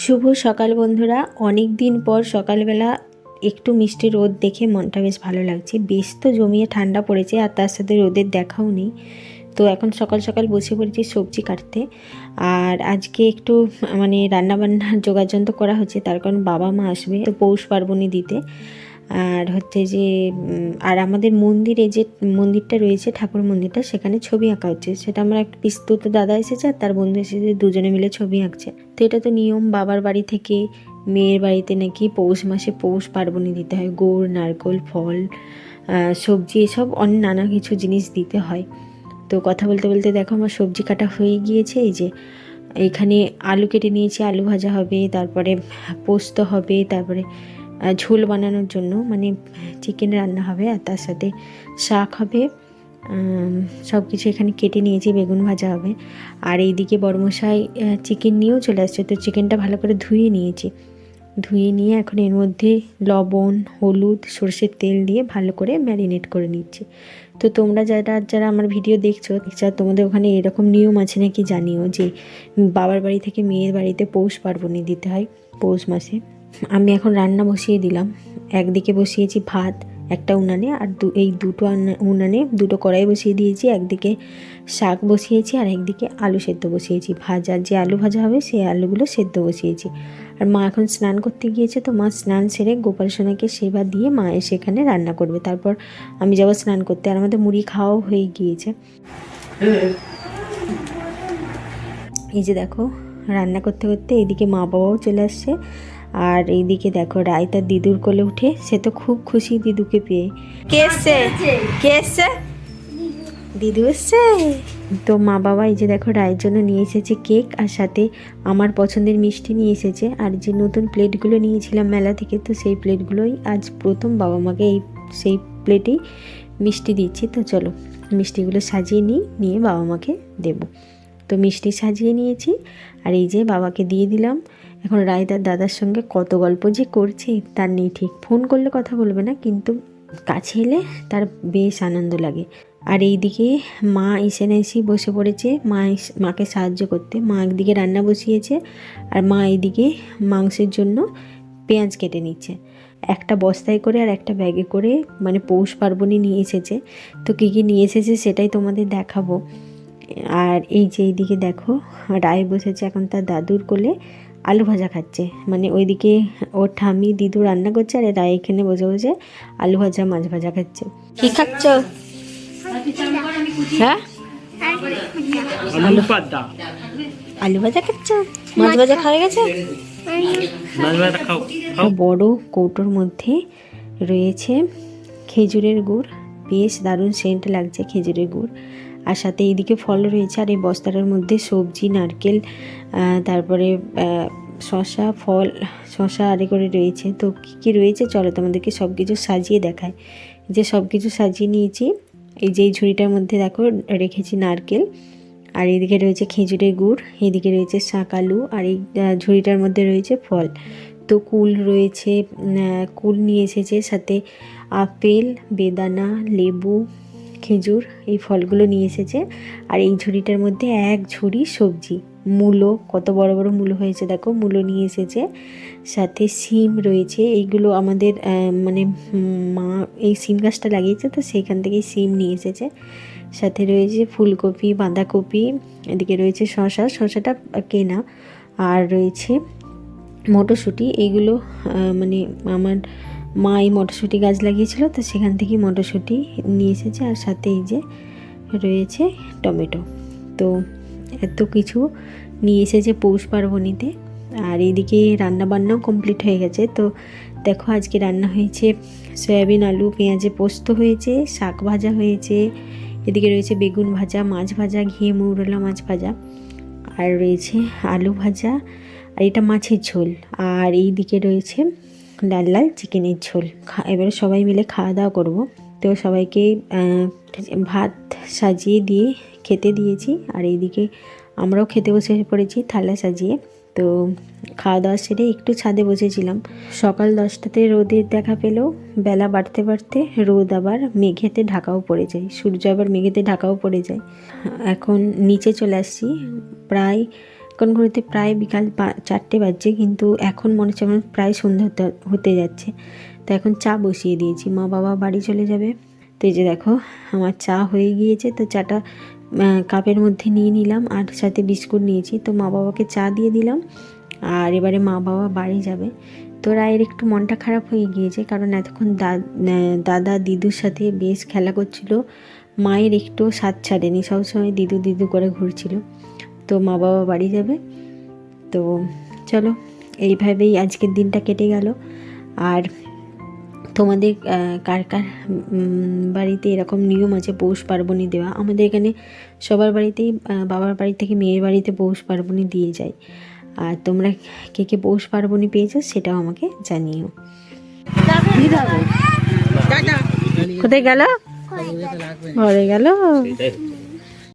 শুভ সকাল বন্ধুরা। অনেক দিন পর সকালবেলা একটু মিষ্টি রোদ দেখে মনটা বেশ ভালো লাগছে। বেশ তো জমিয়ে ঠান্ডা পড়েছে আর তার সাথে রোদের দেখাও নেই। তো এখন সকাল সকাল বসে পড়েছি সবজি কাটতে। আর আজকে একটু রান্নাবান্নার যোগাযন্ত্র করা হচ্ছে, তার কারণ বাবা মা আসবে তো পৌষ পার্বণী দিতে। আর হচ্ছে যে আর আমাদের মন্দিরে যে মন্দিরটা রয়েছে, ঠাকুর মন্দিরটা, সেখানে ছবি আঁকা হচ্ছে। সেটা আমার এক পিস্তুত দাদা এসেছে আর তার বন্ধু এসেছে, দুজনে মিলে ছবি আঁকছে। তো এটা তো নিয়ম, বাবার বাড়ি থেকে মেয়ের বাড়িতে নাকি পৌষ মাসে পৌষ পার্বণী দিতে হয়। গুড়, নারকেল, ফল, সবজি, এসব অনেক নানা কিছু জিনিস দিতে হয়। তো কথা বলতে বলতে দেখো আমার সবজি কাটা হয়ে গিয়েছে। এই যে এইখানে আলু কেটে নিয়েছি, আলু ভাজা হবে, তারপরে পোস্ত হবে, তারপরে ঝোল বানানোর জন্য মানে চিকেন রান্না হবে, আর তার সাথে শাক হবে। সব কিছু এখানে কেটে নিয়েছি, বেগুন ভাজা হবে। আর এইদিকে বড়মশাই চিকেন নিয়েও চলে আসছে। তো চিকেনটা ভালো করে ধুয়ে নিয়েছি, ধুয়ে নিয়ে এখন এর মধ্যে লবণ, হলুদ, সরষের তেল দিয়ে ভালো করে ম্যারিনেট করে নিচ্ছি। তো তোমরা যারা আমার ভিডিও দেখছো, তোমাদের ওখানে এরকম নিয়ম আছে নাকি জানিও, যে বাবার বাড়ি থেকে মেয়ের বাড়িতে পৌষ পার্বণী দিতে হয় পৌষ মাসে। আমি এখন রান্না বসিয়ে দিলাম। একদিকে বসিয়েছি ভাত একটা উনানে, আর এই দুটো উনানে দুটো কড়াই বসিয়ে দিয়েছি। একদিকে শাক বসিয়েছি আর একদিকে আলু সেদ্ধ বসিয়েছি। যে আলু ভাজা হবে সেই আলুগুলো সেদ্ধ বসিয়েছি। আর মা এখন স্নান করতে গিয়েছে, তো মা স্নান সেরে গোপাল সোনাকে সেবা দিয়ে মা এসে এখানে রান্না করবে। তারপর আমি যাবো স্নান করতে। আর আমাদের মুড়ি খাওয়াও হয়ে গিয়েছে। এই যে দেখো রান্না করতে করতে এইদিকে মা বাবাও চলে আসছে। আর এইদিকে দেখো রায় তার দিদুর কোলে উঠে, সে তো খুব খুশি দিদুকে পেয়ে। কে এসছে? দিদু এসছে। তো মা বাবা এই যে দেখো রায়ের জন্য নিয়ে এসেছে কেক, আর সাথে আমার পছন্দের মিষ্টি নিয়ে এসেছে। আর যে নতুন প্লেটগুলো নিয়েছিলাম মেলা থেকে, তো সেই প্লেটগুলোই আজ প্রথম বাবা মাকে সেই প্লেটেই মিষ্টি দিচ্ছি। তো চলো মিষ্টিগুলো সাজিয়ে নিয়ে বাবা মাকে দেব। তো মিষ্টি সাজিয়ে নিয়েছি আর এই যে বাবাকে দিয়ে দিলাম। এখন রায় তার দাদার সঙ্গে কত গল্প যে করছে তার নেই ঠিক। ফোন করলে কথা বলবে না, কিন্তু কাছে এলে তার বেশ আনন্দ লাগে। আর এইদিকে মা এসে বসে পড়েছে মাকে সাহায্য করতে। মা একদিকে রান্না বসিয়েছে আর মা এইদিকে মাংসের জন্য পেঁয়াজ কেটে নিচ্ছে। একটা বস্তায় করে আর একটা ব্যাগে করে মানে পৌষ পার্বণী নিয়ে এসেছে। তো কী কী নিয়ে এসেছে সেটাই তোমাদের দেখাবো। আর এই যে এইদিকে দেখো রায় বসেছে এখন তার দাদুর কোলে, আলু ভাজা খাচ্ছে। মানে ওইদিকে ওর ঠাম্মি দিদু রান্না করছে আর রায় এখানে বসে বসে আলু ভাজা মাছ ভাজা খাচ্ছে। কি খাচ্ছ? হ্যাঁ, আলু ভাজা খাচ্ছ? মাছ ভাজা খাওয়া গেছে? বড় কৌটোর মধ্যে রয়েছে খেজুরের গুড়, বেশ দারুণ সেন্ট লাগছে খেজুরের গুড়। আর সাথে এইদিকে ফল রয়েছে। আর এই বস্তাটার মধ্যে সবজি, নারকেল, তারপরে শশা আরে করে রয়েছে। তো কী কী রয়েছে চলো তোমাদেরকে সব কিছু সাজিয়ে দেখায়। যে সব কিছু সাজিয়ে নিয়েছি। এই যে এই ঝুড়িটার মধ্যে দেখো রেখেছি নারকেল, আর এইদিকে রয়েছে খেজুরের গুড়, এইদিকে রয়েছে শাক, আলু, আর এই ঝুড়িটার মধ্যে রয়েছে ফল। তো কুল রয়েছে, কুল নিয়ে এসেছে, সাথে আপেল, বেদানা, লেবু, খেজুর, এই ফলগুলো নিয়ে এসেছে। আর এই ঝুড়িটার মধ্যে এক ঝুড়ি সবজি, মূলো, কত বড় বড় মূলো হয়েছে দেখো, মূলো নিয়ে এসেছে। সাথে সিম রয়েছে, এইগুলো আমাদের মা এই সিম গাছটা লাগিয়েছে, তো সেইখান থেকেই সিম নিয়ে এসেছে। সাথে রয়েছে ফুলকপি, বাঁধাকপি, এদিকে রয়েছে শশাটা কেনা, আর রয়েছে মটরশুঁটি। এইগুলো মানে আমার মা এই মটরশুঁটি গাছ লাগিয়েছিল, তো সেখান থেকেই মটরশুঁটি নিয়ে এসেছে। আর সাথে এই যে রয়েছে টমেটো। তো এত কিছু নিয়ে এসেছে পৌষ পার্বণীতে। আর এইদিকে রান্নাবান্নাও কমপ্লিট হয়ে গেছে। তো দেখো আজকে রান্না হয়েছে সয়াবিন, আলু, পেঁয়াজে পোস্ত হয়েছে, শাক ভাজা হয়েছে, এদিকে রয়েছে বেগুন ভাজা, মাছ ভাজা, ঘিয়ে মৌরলা মাছ ভাজা, আর রয়েছে আলু ভাজা, আর এটা মাছের ঝোল। আর এই দিকে রয়েছে লাল লাল চিকেনের ঝোল। এবারে সবাই মিলে খাওয়া দাওয়া করবো। তো সবাইকে ভাত সাজিয়ে দিয়ে খেতে দিয়েছি। আর এইদিকে আমরাও খেতে বসে পড়েছি থালা সাজিয়ে। তো খাওয়া দাওয়া সেরে একটু ছাদে বসেছিলাম। সকাল 10টাতে রোদের দেখা পেলেও বেলা বাড়তে বাড়তে রোদ আবার মেঘেতে ঢাকাও পড়ে যায়, সূর্য আবার মেঘেতে ঢাকাও পড়ে যায়। এখন নিচে চলে আসছি, প্রায় কারণ ঘুরতে প্রায় বিকাল 4টে বাজছে, কিন্তু এখন মনে হচ্ছে আমার প্রায় সন্ধ্যা হতে যাচ্ছে। তো এখন চা বসিয়ে দিয়েছি, মা বাবা বাড়ি চলে যাবে। তো এই যে দেখো আমার চা হয়ে গিয়েছে, তো চাটা কাপের মধ্যে নিয়ে নিলাম আর সাথে বিস্কুট নিয়েছি। তো মা বাবাকে চা দিয়ে দিলাম, আর এবারে মা বাবা বাড়ি যাবে। তো রায়ের একটু মনটা খারাপ হয়ে গিয়েছে, কারণ এতক্ষণ দাদা দিদুর সাথে বেশ খেলা করছিল, মায়ের একটু স্বাদ ছাড়েনি, সবসময় দিদু দিদু করে ঘুরছিল। তো মা বাবা বাড়ি যাবে। তো চলো, এইভাবেই আজকের দিনটা কেটে গেল। আর তোমাদের কার কার বাড়িতে এরকম নিয়ম আছে পৌষ পার্বণী দেওয়া? আমাদের এখানে সবার বাড়িতেই বাবার বাড়ি থেকে মেয়ের বাড়িতে পৌষ পার্বণী দিয়ে যায়। আর তোমরা কে কে পৌষ পার্বণী পেয়েছো সেটাও আমাকে জানিও। কোথায় গেল? ঘরে গেল।